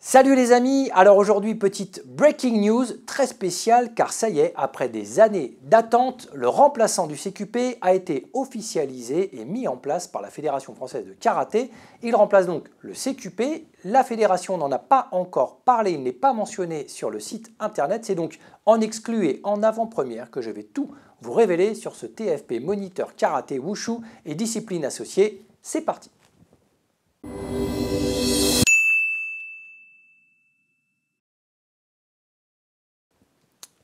Salut les amis, alors aujourd'hui petite breaking news très spéciale car ça y est, après des années d'attente, le remplaçant du CQP a été officialisé et mis en place par la Fédération française de karaté. Il remplace donc le CQP, la fédération n'en a pas encore parlé, il n'est pas mentionné sur le site internet, c'est donc en exclu et en avant-première que je vais tout vous révéler sur ce TFP Moniteur Karaté Wushu et discipline associée. C'est parti.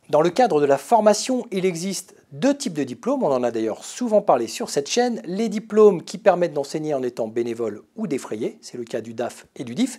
Dans le cadre de la formation, il existe deux types de diplômes, on en a d'ailleurs souvent parlé sur cette chaîne. Les diplômes qui permettent d'enseigner en étant bénévole ou défrayé, c'est le cas du DAF et du DIF,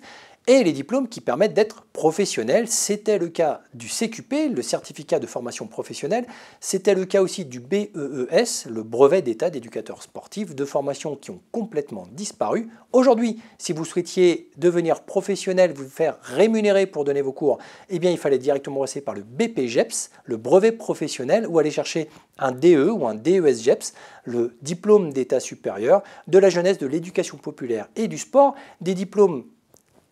et les diplômes qui permettent d'être professionnels. C'était le cas du CQP, le certificat de formation professionnelle, c'était le cas aussi du BEES, le brevet d'état d'éducateur sportif, de formations qui ont complètement disparu. Aujourd'hui, si vous souhaitiez devenir professionnel, vous faire rémunérer pour donner vos cours, eh bien il fallait directement passer par le BPGEPS, le brevet professionnel, ou aller chercher un DE ou un DES-GEPS, le diplôme d'état supérieur de la jeunesse, de l'éducation populaire et du sport, des diplômes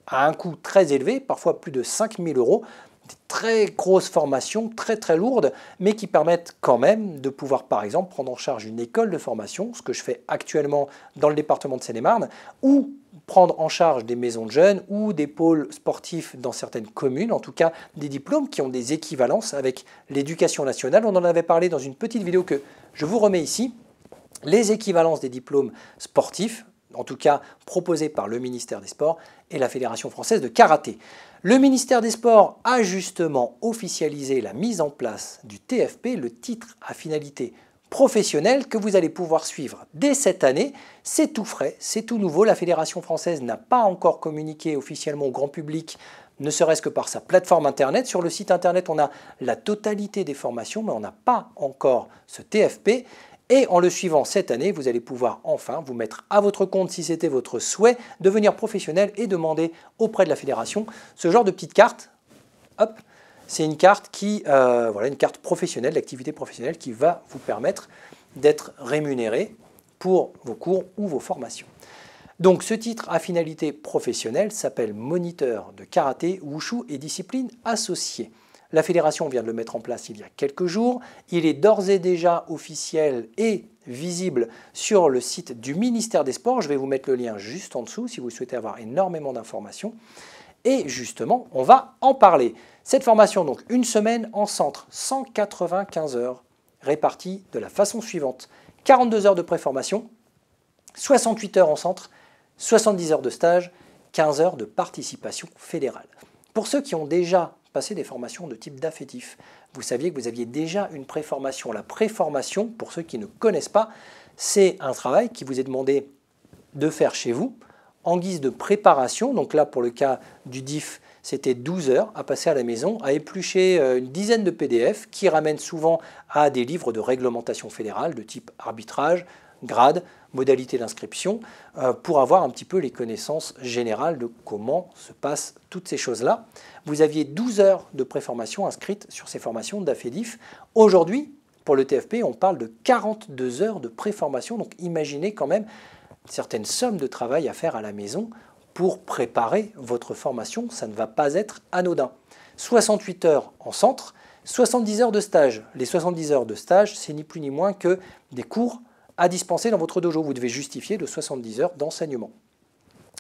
à un coût très élevé, parfois plus de 5 000 €, des très grosses formations, très lourdes, mais qui permettent quand même de pouvoir, par exemple, prendre en charge une école de formation, ce que je fais actuellement dans le département de Seine-et-Marne, ou prendre en charge des maisons de jeunes ou des pôles sportifs dans certaines communes, en tout cas des diplômes qui ont des équivalences avec l'éducation nationale. On en avait parlé dans une petite vidéo que je vous remets ici. Les équivalences des diplômes sportifs, en tout cas proposés par le ministère des Sports et la Fédération française de karaté. Le ministère des Sports a justement officialisé la mise en place du TFP, le titre à finalité professionnelle, que vous allez pouvoir suivre dès cette année. C'est tout frais, c'est tout nouveau. La Fédération française n'a pas encore communiqué officiellement au grand public, ne serait-ce que par sa plateforme internet. Sur le site internet, on a la totalité des formations, mais on n'a pas encore ce TFP. Et en le suivant cette année, vous allez pouvoir enfin vous mettre à votre compte, si c'était votre souhait, devenir professionnel et demander auprès de la fédération ce genre de petite carte. Hop, c'est une carte voilà, une carte professionnelle, d'activité professionnelle qui va vous permettre d'être rémunéré pour vos cours ou vos formations. Donc ce titre à finalité professionnelle s'appelle Moniteur de karaté, wushu et discipline associée. La fédération vient de le mettre en place il y a quelques jours. Il est d'ores et déjà officiel et visible sur le site du ministère des Sports. Je vais vous mettre le lien juste en dessous si vous souhaitez avoir énormément d'informations. Et justement, on va en parler. Cette formation, donc une semaine en centre, 195 heures réparties de la façon suivante. 42 heures de préformation, 68 heures en centre, 70 heures de stage, 15 heures de participation fédérale. Pour ceux qui ont déjà passé des formations de type DAF et DIF, vous saviez que vous aviez déjà une préformation. La préformation, pour ceux qui ne connaissent pas, c'est un travail qui vous est demandé de faire chez vous en guise de préparation. Donc là, pour le cas du DIF, c'était 12 heures à passer à la maison, à éplucher une dizaine de PDF qui ramènent souvent à des livres de réglementation fédérale de type arbitrage, grade, modalité d'inscription, pour avoir un petit peu les connaissances générales de comment se passent toutes ces choses-là. Vous aviez 12 heures de préformation inscrites sur ces formations DAF et DIF. Aujourd'hui, pour le TFP, on parle de 42 heures de préformation, donc imaginez quand même certaines sommes de travail à faire à la maison pour préparer votre formation, ça ne va pas être anodin. 68 heures en centre, 70 heures de stage. Les 70 heures de stage, c'est ni plus ni moins que des cours à dispenser dans votre dojo. Vous devez justifier de 70 heures d'enseignement.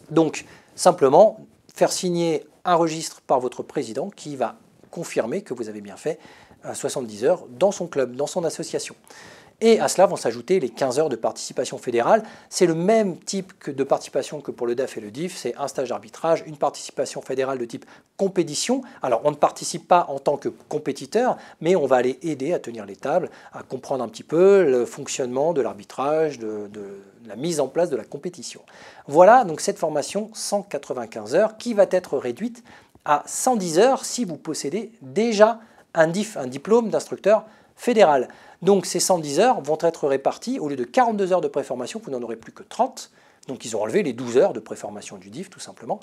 Donc, simplement, faire signer un registre par votre président qui va confirmer que vous avez bien fait 70 heures dans son club, dans son association. Et à cela vont s'ajouter les 15 heures de participation fédérale. C'est le même type de participation que pour le DAF et le DIF, c'est un stage d'arbitrage, une participation fédérale de type compétition. Alors on ne participe pas en tant que compétiteur, mais on va aller aider à tenir les tables, à comprendre un petit peu le fonctionnement de l'arbitrage, de la mise en place de la compétition. Voilà donc cette formation 195 heures qui va être réduite à 110 heures si vous possédez déjà un DIF, un diplôme d'instructeur fédéral. Donc ces 110 heures vont être réparties, au lieu de 42 heures de préformation, vous n'en aurez plus que 30. Donc ils ont enlevé les 12 heures de préformation du DIF tout simplement.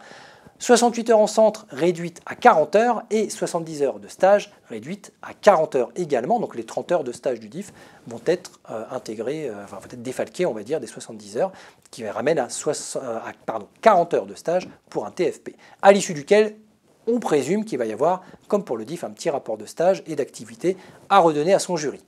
68 heures en centre réduites à 40 heures et 70 heures de stage réduites à 40 heures également. Donc les 30 heures de stage du DIF vont être intégrées, vont être défalquées, on va dire, des 70 heures, qui ramènent à 40 heures de stage pour un TFP, à l'issue duquel on présume qu'il va y avoir, comme pour le DIF, un petit rapport de stage et d'activité à redonner à son jury.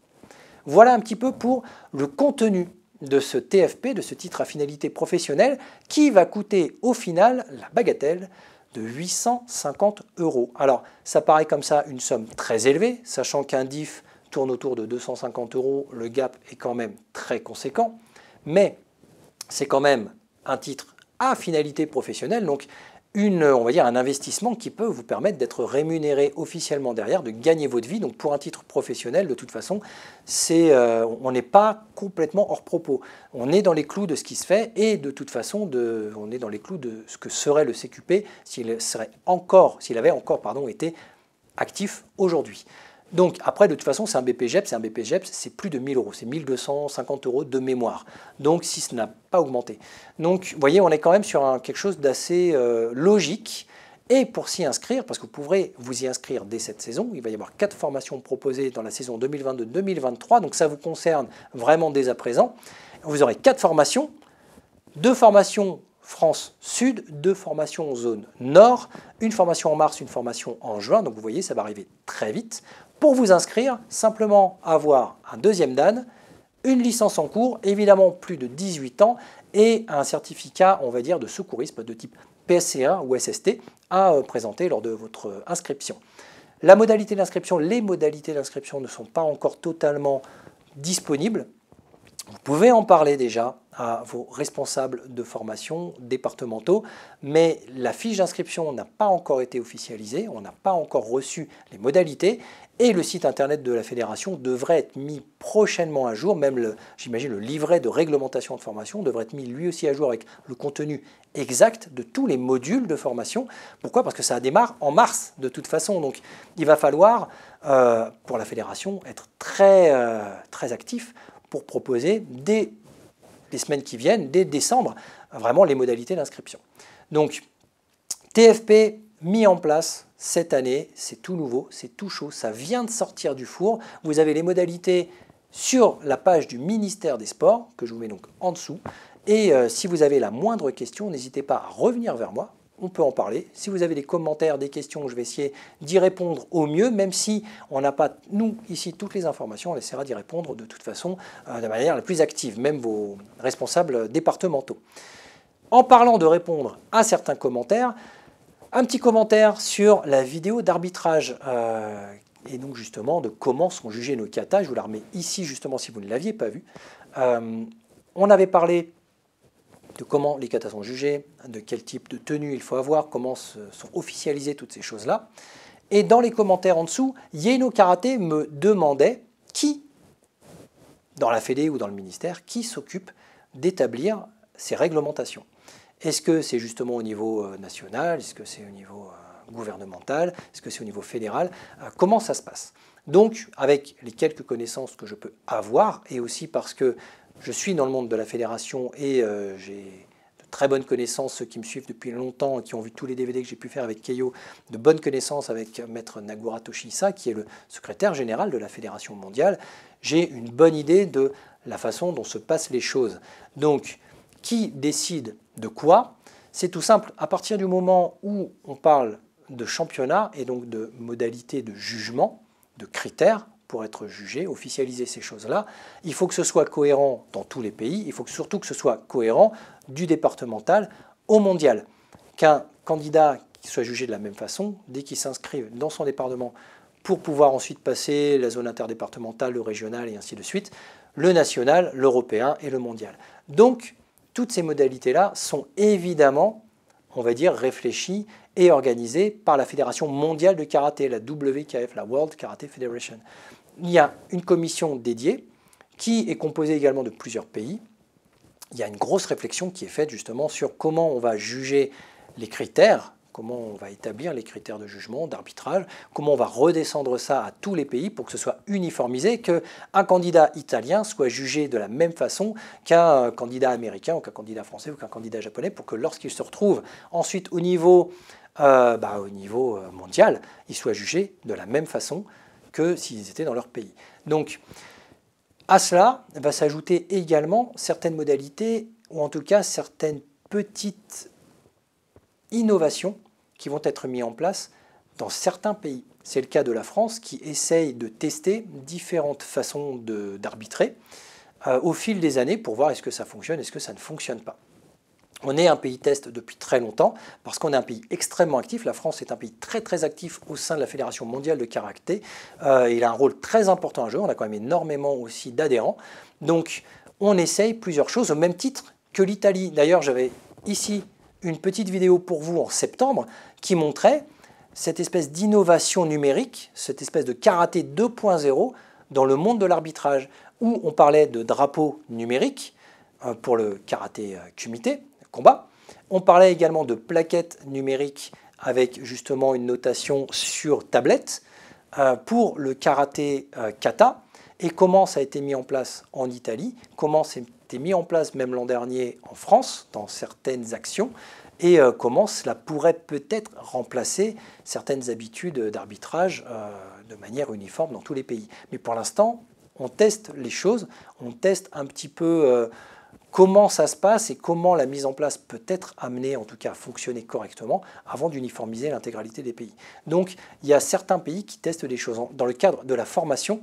Voilà un petit peu pour le contenu de ce TFP, de ce titre à finalité professionnelle, qui va coûter au final la bagatelle de 850 €. Alors, ça paraît comme ça une somme très élevée, sachant qu'un DIF tourne autour de 250 €, le gap est quand même très conséquent, mais c'est quand même un titre à finalité professionnelle, donc on va dire un investissement qui peut vous permettre d'être rémunéré officiellement derrière, de gagner votre vie. Donc pour un titre professionnel, de toute façon, on n'est pas complètement hors propos. On est dans les clous de ce qui se fait et de toute façon, on est dans les clous de ce que serait le CQP s'il avait encore été actif aujourd'hui. Donc après, de toute façon, c'est un BPJEPS, c'est plus de 1000 €, c'est 1250 € de mémoire. Donc si ce n'a pas augmenté. Donc vous voyez, on est quand même sur quelque chose d'assez logique. Et pour s'y inscrire, parce que vous pourrez vous y inscrire dès cette saison, il va y avoir 4 formations proposées dans la saison 2022-2023, donc ça vous concerne vraiment dès à présent. Vous aurez 4 formations, 2 formations France Sud, 2 formations zone Nord, une formation en mars, une formation en juin, donc vous voyez, ça va arriver très vite. Pour vous inscrire, simplement avoir un deuxième DAN, une licence en cours, évidemment plus de 18 ans, et un certificat, on va dire, de secourisme de type PSC1 ou SST à présenter lors de votre inscription. Les modalités d'inscription ne sont pas encore totalement disponibles. Vous pouvez en parler déjà à vos responsables de formation départementaux, mais la fiche d'inscription n'a pas encore été officialisée, on n'a pas encore reçu les modalités, et le site internet de la fédération devrait être mis prochainement à jour, même j'imagine le livret de réglementation de formation devrait être mis lui aussi à jour avec le contenu exact de tous les modules de formation. Pourquoi? Parce que ça démarre en mars de toute façon, donc il va falloir pour la fédération être très actif pour proposer dès les semaines qui viennent, dès décembre, vraiment les modalités d'inscription. Donc, TFP mis en place cette année, c'est tout nouveau, c'est tout chaud, ça vient de sortir du four. Vous avez les modalités sur la page du ministère des Sports, que je vous mets donc en dessous. Et si vous avez la moindre question, n'hésitez pas à revenir vers moi. On peut en parler. Si vous avez des commentaires, des questions, je vais essayer d'y répondre au mieux, même si on n'a pas, nous, ici, toutes les informations, on essaiera d'y répondre de toute façon de manière la plus active, même vos responsables départementaux. En parlant de répondre à certains commentaires, un petit commentaire sur la vidéo d'arbitrage et donc justement de comment sont jugés nos katas. Je vous la remets ici justement si vous ne l'aviez pas vu. On avait parlé de comment les katas sont jugés, de quel type de tenue il faut avoir, comment sont officialisées toutes ces choses-là. Et dans les commentaires en dessous, Yeno Karaté me demandait qui, dans la fédé ou dans le ministère, qui s'occupe d'établir ces réglementations. Est-ce que c'est justement au niveau national? Est-ce que c'est au niveau gouvernemental? Est-ce que c'est au niveau fédéral? Comment ça se passe? Donc, avec les quelques connaissances que je peux avoir, et aussi parce que je suis dans le monde de la fédération et j'ai de très bonnes connaissances, ceux qui me suivent depuis longtemps et qui ont vu tous les DVD que j'ai pu faire avec Keio, de bonnes connaissances avec maître Nagura Toshihisa, qui est le secrétaire général de la fédération mondiale. J'ai une bonne idée de la façon dont se passent les choses. Donc, qui décide de quoi? C'est tout simple. À partir du moment où on parle de championnat et donc de modalités de jugement, de critères, pour être jugé, officialiser ces choses-là, il faut que ce soit cohérent dans tous les pays, il faut surtout que ce soit cohérent du départemental au mondial. Qu'un candidat qui soit jugé de la même façon, dès qu'il s'inscrit dans son département pour pouvoir ensuite passer la zone interdépartementale, le régional et ainsi de suite, le national, l'européen et le mondial. Donc, toutes ces modalités-là sont évidemment, on va dire, réfléchies et organisées par la Fédération mondiale de karaté, la WKF, la World Karate Federation. Il y a une commission dédiée qui est composée également de plusieurs pays. Il y a une grosse réflexion qui est faite justement sur comment on va juger les critères, comment on va établir les critères de jugement, d'arbitrage, comment on va redescendre ça à tous les pays pour que ce soit uniformisé, qu'un candidat italien soit jugé de la même façon qu'un candidat américain ou qu'un candidat français ou qu'un candidat japonais, pour que lorsqu'il se retrouve ensuite au niveau mondial, il soit jugé de la même façon que s'ils étaient dans leur pays. Donc, à cela va s'ajouter également certaines modalités, ou en tout cas certaines petites innovations qui vont être mises en place dans certains pays. C'est le cas de la France qui essaye de tester différentes façons d'arbitrer au fil des années pour voir est-ce que ça fonctionne, est-ce que ça ne fonctionne pas. On est un pays test depuis très longtemps parce qu'on est un pays extrêmement actif. La France est un pays très très actif au sein de la Fédération mondiale de karaté. Il a un rôle très important à jouer. On a quand même énormément aussi d'adhérents. Donc on essaye plusieurs choses au même titre que l'Italie. D'ailleurs, j'avais ici une petite vidéo pour vous en septembre qui montrait cette espèce d'innovation numérique, cette espèce de karaté 2.0 dans le monde de l'arbitrage, où on parlait de drapeau numérique pour le karaté kumité, combat. On parlait également de plaquettes numériques avec justement une notation sur tablette pour le karaté kata, et comment ça a été mis en place en Italie, comment c'est mis en place même l'an dernier en France dans certaines actions, et comment cela pourrait peut-être remplacer certaines habitudes d'arbitrage de manière uniforme dans tous les pays. Mais pour l'instant, on teste les choses, on teste un petit peu comment ça se passe et comment la mise en place peut être amenée, en tout cas à fonctionner correctement, avant d'uniformiser l'intégralité des pays. Donc il y a certains pays qui testent des choses. Dans le cadre de la formation,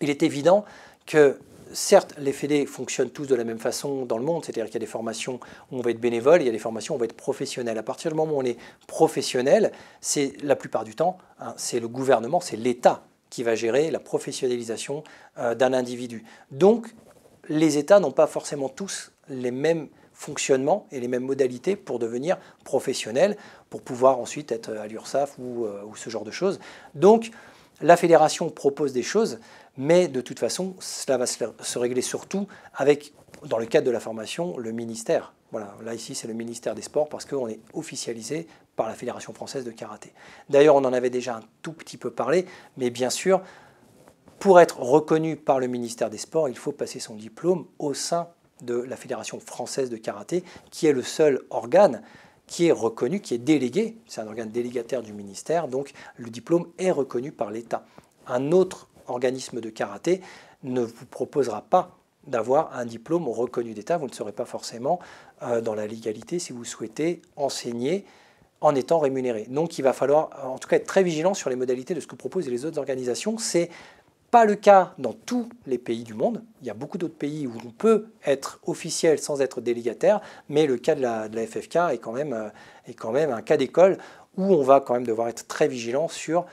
il est évident que certes, les fédés fonctionnent tous de la même façon dans le monde, c'est-à-dire qu'il y a des formations où on va être bénévole, il y a des formations où on va être professionnel. À partir du moment où on est professionnel, c'est la plupart du temps, c'est le gouvernement, c'est l'État qui va gérer la professionnalisation d'un individu. Donc, les États n'ont pas forcément tous les mêmes fonctionnements et les mêmes modalités pour devenir professionnels, pour pouvoir ensuite être à l'URSSAF ou ce genre de choses. Donc, la fédération propose des choses, mais de toute façon, cela va se régler surtout avec, dans le cadre de la formation, le ministère. Voilà, là ici c'est le ministère des Sports parce qu'on est officialisé par la Fédération française de karaté. D'ailleurs, on en avait déjà un tout petit peu parlé, mais bien sûr, pour être reconnu par le ministère des Sports, il faut passer son diplôme au sein de la Fédération française de karaté, qui est le seul organe qui est reconnu, qui est délégué, c'est un organe délégataire du ministère, donc le diplôme est reconnu par l'État. Un autre organisme de karaté ne vous proposera pas d'avoir un diplôme reconnu d'État, vous ne serez pas forcément dans la légalité si vous souhaitez enseigner en étant rémunéré. Donc il va falloir en tout cas être très vigilant sur les modalités de ce que proposent les autres organisations. C'est pas le cas dans tous les pays du monde. Il y a beaucoup d'autres pays où on peut être officiel sans être délégataire, mais le cas de la FFK est quand même un cas d'école où on va quand même devoir être très vigilant sur,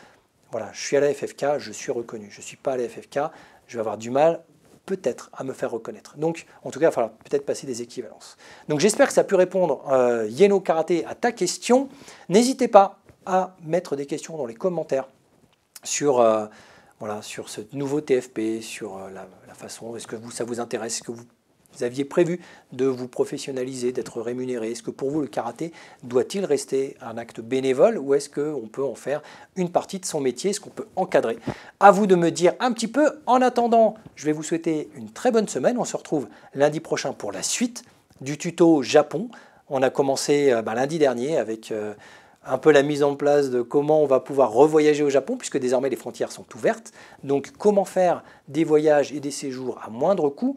voilà, je suis à la FFK, je suis reconnu. Je ne suis pas à la FFK, je vais avoir du mal peut-être à me faire reconnaître. Donc, en tout cas, il va falloir peut-être passer des équivalences. Donc, j'espère que ça a pu répondre, Yeno Karaté, à ta question. N'hésitez pas à mettre des questions dans les commentaires sur... Voilà, sur ce nouveau TFP, sur la façon, est-ce que ça vous intéresse, est-ce que vous aviez prévu de vous professionnaliser, d'être rémunéré, est-ce que pour vous le karaté doit-il rester un acte bénévole ou est-ce qu'on peut en faire une partie de son métier, est-ce qu'on peut encadrer? À vous de me dire un petit peu. En attendant, je vais vous souhaiter une très bonne semaine, on se retrouve lundi prochain pour la suite du tuto Japon. On a commencé lundi dernier avec... un peu la mise en place de comment on va pouvoir revoyager au Japon, puisque désormais les frontières sont ouvertes. Donc comment faire des voyages et des séjours à moindre coût.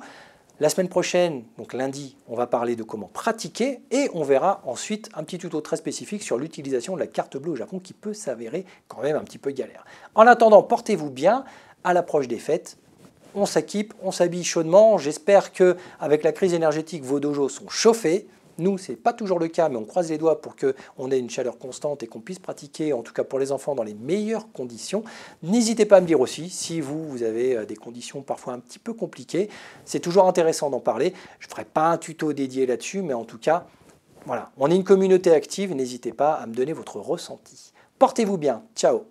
La semaine prochaine, donc lundi, on va parler de comment pratiquer et on verra ensuite un petit tuto très spécifique sur l'utilisation de la carte bleue au Japon qui peut s'avérer quand même un petit peu galère. En attendant, portez-vous bien. À l'approche des fêtes, on s'équipe, on s'habille chaudement. J'espère qu'avec la crise énergétique, vos dojos sont chauffés. Nous, ce n'est pas toujours le cas, mais on croise les doigts pour qu'on ait une chaleur constante et qu'on puisse pratiquer, en tout cas pour les enfants, dans les meilleures conditions. N'hésitez pas à me dire aussi si vous avez des conditions parfois un petit peu compliquées. C'est toujours intéressant d'en parler. Je ne ferai pas un tuto dédié là-dessus, mais en tout cas, voilà, on est une communauté active. N'hésitez pas à me donner votre ressenti. Portez-vous bien. Ciao.